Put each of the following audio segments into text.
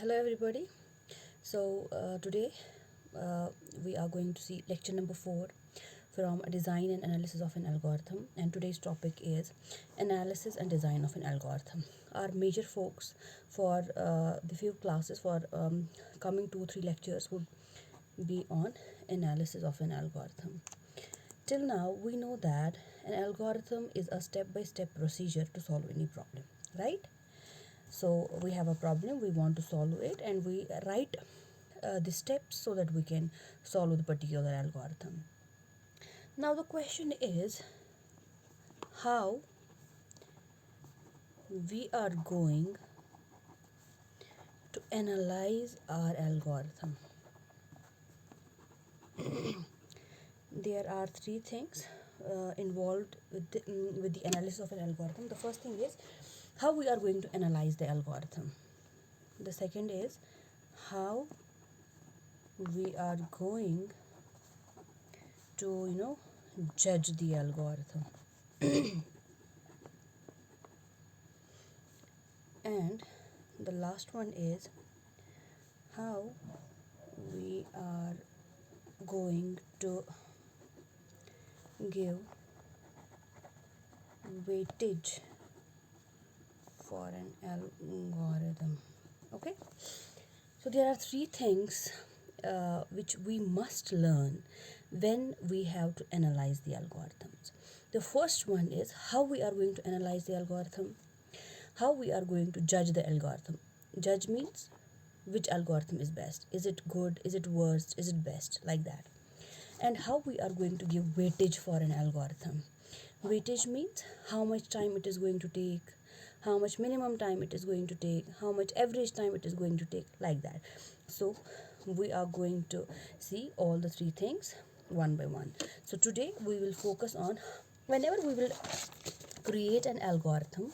Hello everybody. Today we are going to see lecture number 4 from design and analysis of an algorithm, and today's topic is analysis and design of an algorithm. Our major focus for the few classes for coming 2-3 lectures would be on analysis of an algorithm. Till now we know that an algorithm is a step-by-step procedure to solve any problem, right? So we have a problem, we want to solve it, and we write the steps so that we can solve the particular algorithm. Now the question is how we are going to analyze our algorithm. There are three things involved with the analysis of an algorithm. The first thing is how we are going to analyze the algorithm. The second is how we are going to judge the algorithm. And the last one is how we are going to give weightage for an algorithm. Okay, so there are three things which we must learn when we have to analyze the algorithms. The first one is how we are going to analyze the algorithm, how we are going to judge the algorithm. Judge means which algorithm is best. Is it good? Is it worst? Is it best? Like that. And how we are going to give weightage for an algorithm. Weightage means how much time it is going to take, how much minimum time it is going to take, how much average time it is going to take, like that. So we are going to see all the three things one by one. So today we will focus on whenever we will create an algorithm,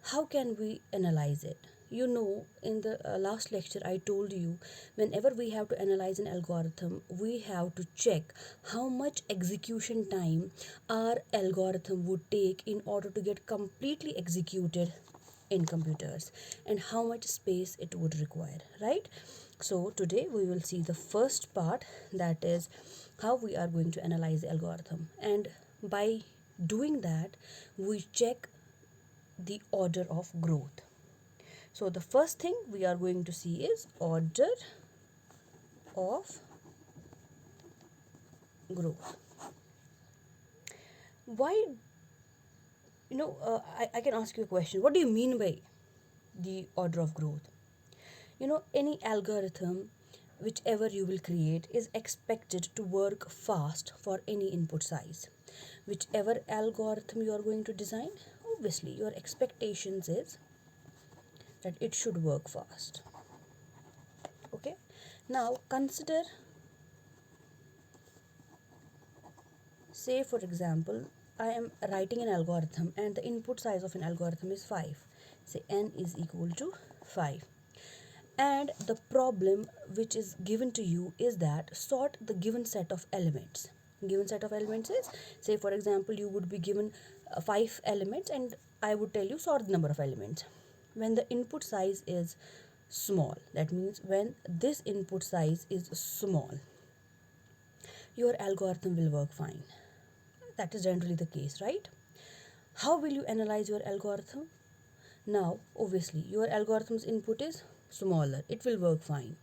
how can we analyze it? In the last lecture I told you, whenever we have to analyze an algorithm, we have to check how much execution time our algorithm would take in order to get completely executed in computers, and how much space it would require, right? So today we will see the first part, that is how we are going to analyze the algorithm. And by doing that, we check the order of growth. So the first thing we are going to see is order of growth. Why, I can ask you a question. What do you mean by the order of growth? Any algorithm, whichever you will create, is expected to work fast for any input size. Whichever algorithm you are going to design, obviously your expectations is that it should work fast. Okay, now consider, say for example, I am writing an algorithm and the input size of an algorithm is 5. Say n is equal to 5. And the problem which is given to you is that sort the given set of elements. Given set of elements is, say for example, you would be given 5 elements and I would tell you sort the number of elements. When the input size is small, that means when this input size is small, your algorithm will work fine. That is generally the case, right? How will you analyze your algorithm? Now, obviously, your algorithm's input is smaller. It will work fine.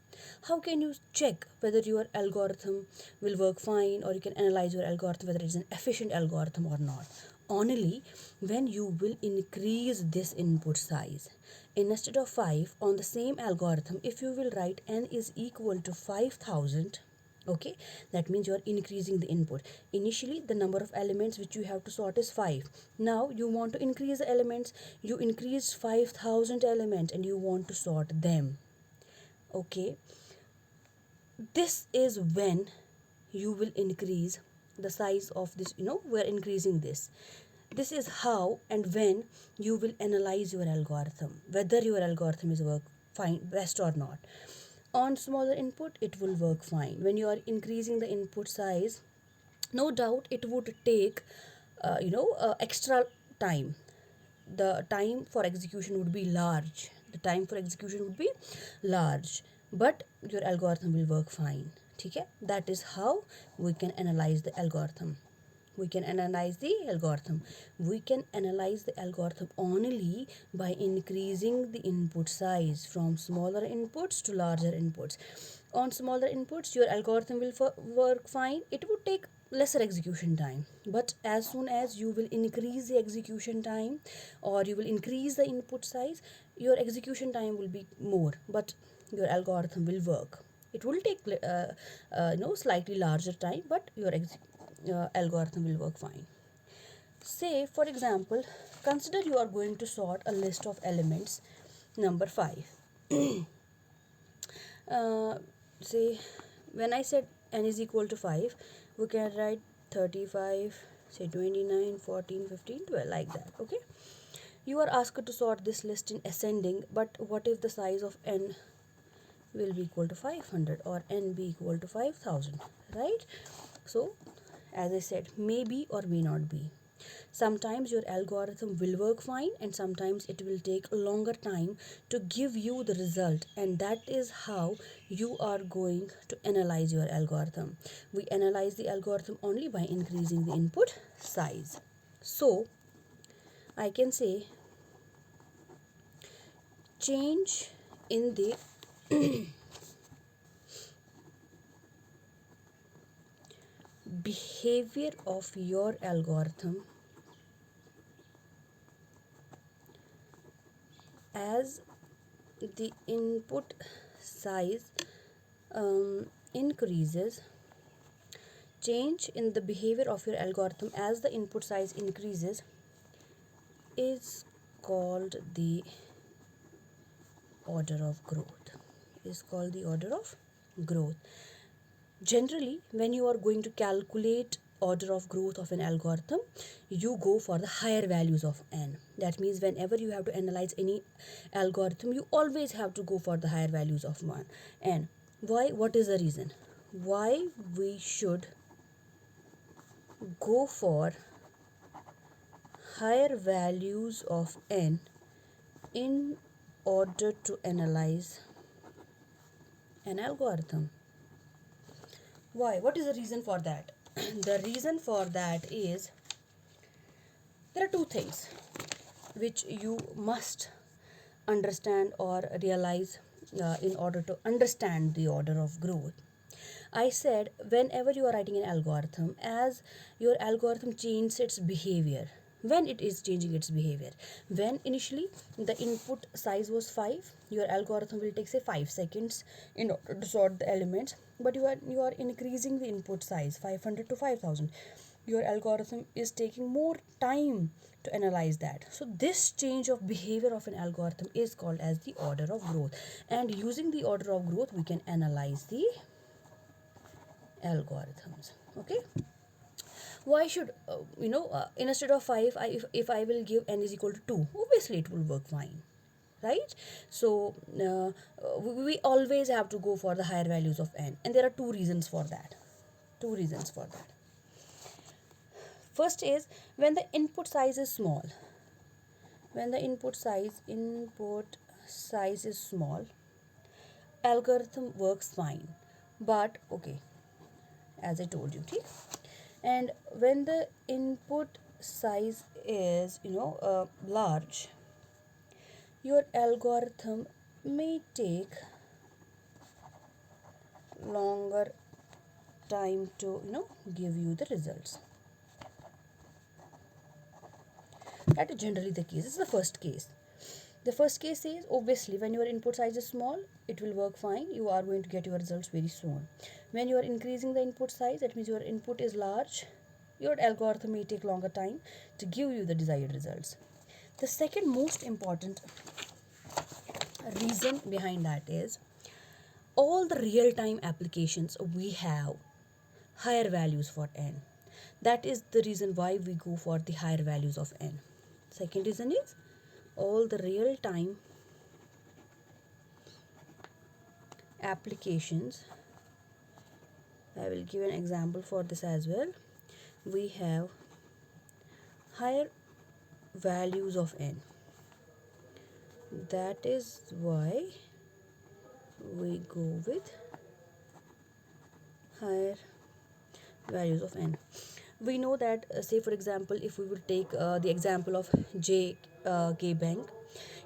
How can you check whether your algorithm will work fine, or you can analyze your algorithm whether it is an efficient algorithm or not? Only when you will increase this input size. Instead of 5 on the same algorithm, if you will write n is equal to 5000, okay, that means you are increasing the input. Initially the number of elements which you have to sort is 5. Now you want to increase the elements. You increased 5000 elements and you want to sort them. Okay, this is when you will increase the size of this. We're increasing this. This is how and when you will analyze your algorithm, whether your algorithm is work fine, best or not. On smaller input, it will work fine. When you are increasing the input size, no doubt it would take extra time. The time for execution would be large. the time for execution would be large, but your algorithm will work fine. ठीक है? That is how we can analyze the algorithm. We can analyze the algorithm. We can analyze the algorithm only by increasing the input size from smaller inputs to larger inputs. On smaller inputs, your algorithm will work fine. It would take lesser execution time, but as soon as you will increase the execution time or you will increase the input size, your execution time will be more, but your algorithm will work. It will take slightly larger time, but your algorithm will work fine. Say for example, consider you are going to sort a list of elements number 5. Say when I said n is equal to 5, we can write 35, say 29, 14, 15, 12, like that. Okay, you are asked to sort this list in ascending, but what if the size of n will be equal to 500 or n be equal to 5000, right? So as I said, maybe or may not be. Sometimes your algorithm will work fine and sometimes it will take a longer time to give you the result, and that is how you are going to analyze your algorithm. We analyze the algorithm only by increasing the input size. So I can say change in the behavior of your algorithm as the input size increases. Change in the behavior of your algorithm as the input size increases is called the order of growth. Is called the order of growth. Generally, when you are going to calculate order of growth of an algorithm, you go for the higher values of n. That means whenever you have to analyze any algorithm, you always have to go for the higher values of n. Why? What is the reason? Why we should go for higher values of n in order to analyze an algorithm? Why? What is the reason for that? The reason for that is there are two things which you must understand or realize in order to understand the order of growth. I said whenever you are writing an algorithm, as your algorithm changes its behavior, when it is changing its behavior, when initially the input size was 5, your algorithm will take say 5 seconds in order to sort the elements, but you are increasing the input size 500 to 5000. Your algorithm is taking more time to analyze that. So this change of behavior of an algorithm is called as the order of growth, and using the order of growth we can analyze the algorithms. Okay, why should instead of 5, if I will give n is equal to 2, obviously it will work fine, right? So we always have to go for the higher values of n, and there are two reasons for that. First is when the input size is small. When the input size is small, algorithm works fine. But okay, as I told you, okay. And when the input size is large, your algorithm may take longer time to give you the results. That is generally the case. This is the first case. The first case is obviously when your input size is small, it will work fine. You are going to get your results very soon. When you are increasing the input size, that means your input is large, your algorithm may take longer time to give you the desired results. The second most important reason behind that is all the real-time applications we have higher values for n. That is the reason why we go for the higher values of n. Second reason is all the real-time applications. I will give an example for this as well. We have higher values of n. That is why we go with higher values of n. We know that, say for example, if we would take the example of JK Bank,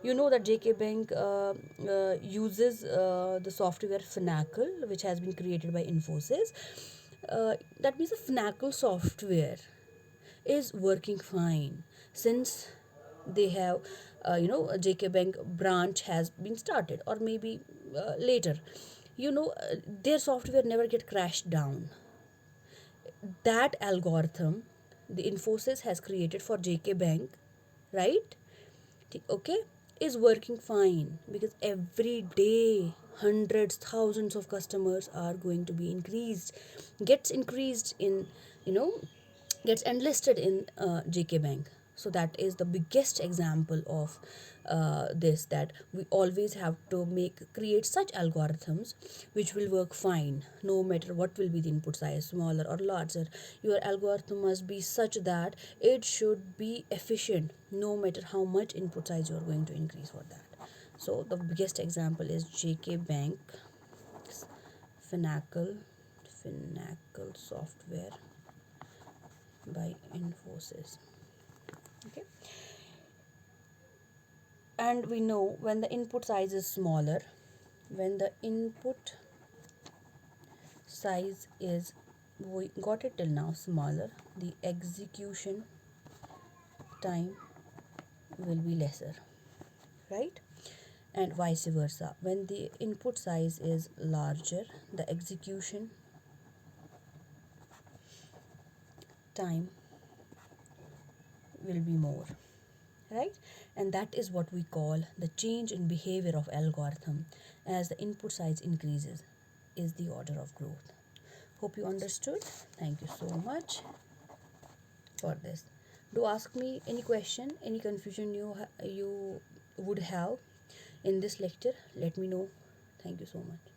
you know that JK Bank uses the software Finacle, which has been created by Infosys. That means the Finacle software is working fine since they have, a JK Bank branch has been started, or maybe later. Their software never get crashed down. That algorithm the Infosys has created for JK Bank, right? Okay, is working fine because every day hundreds, thousands of customers are going to be gets increased in, you know, gets enlisted in JK Bank. So that is the biggest example of this, that we always have to create such algorithms which will work fine no matter what will be the input size, smaller or larger. Your algorithm must be such that it should be efficient no matter how much input size you are going to increase for that. So the biggest example is JK Bank Finacle software by Infosys. Okay, and we know when the input size is smaller, when the input size is, we got it till now, smaller, the execution time will be lesser, right? And vice versa, when the input size is larger, the execution time will be more, right? And that is what we call the change in behavior of algorithm as the input size increases is the order of growth. Hope you understood. Thank you so much for this. Do ask me any question, any confusion you would have in this lecture. Let me know. Thank you so much.